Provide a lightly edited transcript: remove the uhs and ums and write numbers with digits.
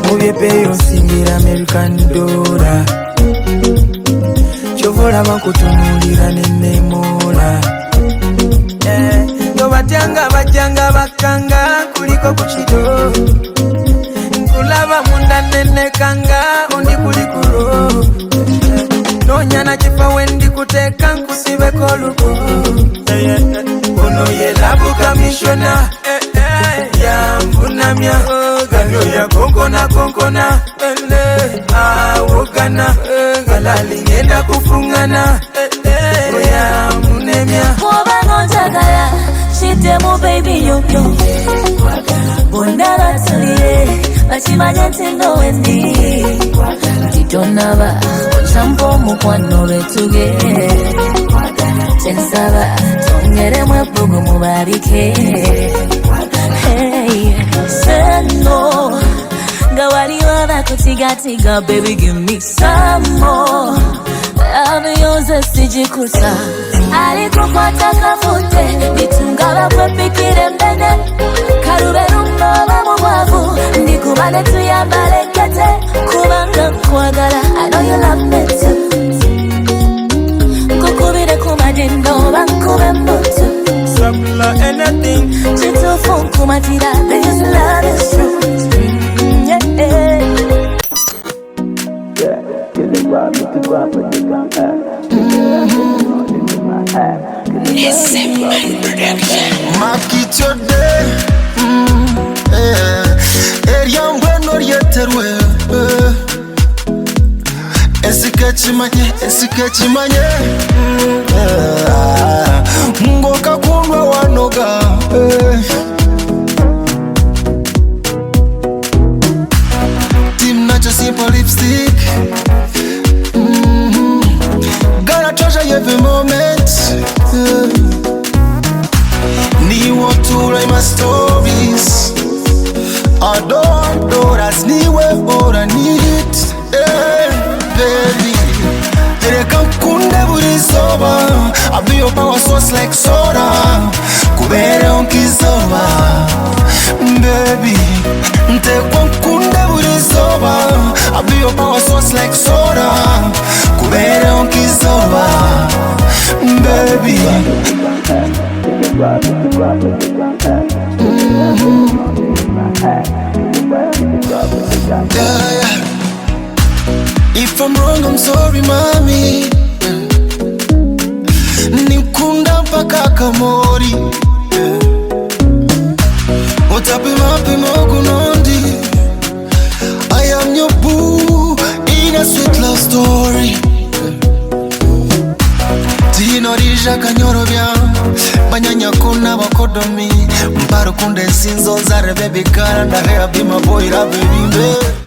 Mubyepeyo nsingira American dollar chovola bakutunulira nenemola nobatyanga bajjanga bakanga kuliko kukido nkulaba munda nenekanga ondi kulikulo nonyana kifa wendi kuteeka nkusibeko olugo ono ye labu kamishona yambunamya ganyo ya konkona awogana galali ngenda kufungana yamunemya obanga njagala shitemu baby yoyo bonna batulire bakimanye nti nowendi titonaba ocampa omukwano lwetuge kyensaba tongeremu ebbugu mubalike seno nga waliwo bakutigatiga baby give me some more abiyoze sijikusa alikukwata kafute nitunga bakwepikire mbene kaluberumba bamubwavu ndikubane tuyambalekete kubanga nkwagala I know you love me too kukubire kumadendo bankube mbutu anything chitufu nkumatira this love is true. Makitode Eriambweno ryeterwe Esikechimanye Ngoka kundwa wanoga Team Nacho Simple Lipstick Gotta treasure every moment Ni want to write my stories Adore as niwe ora need baby Tereka kunde buri soba I be your power source like soda Kubere onkizoba baby Ntekwa kunde buri soba I be your power source like soda Kubere onkizoba baby If I'm wrong, I'm sorry, mommy. Nikunda mpaka kamori. Otapi mogunondi. I am your boo in a sweet love story. Tino rija kanyoro bya banyanya kuna bakodomi mparo kunde sinzo zare baby kara na hair be my boy baby.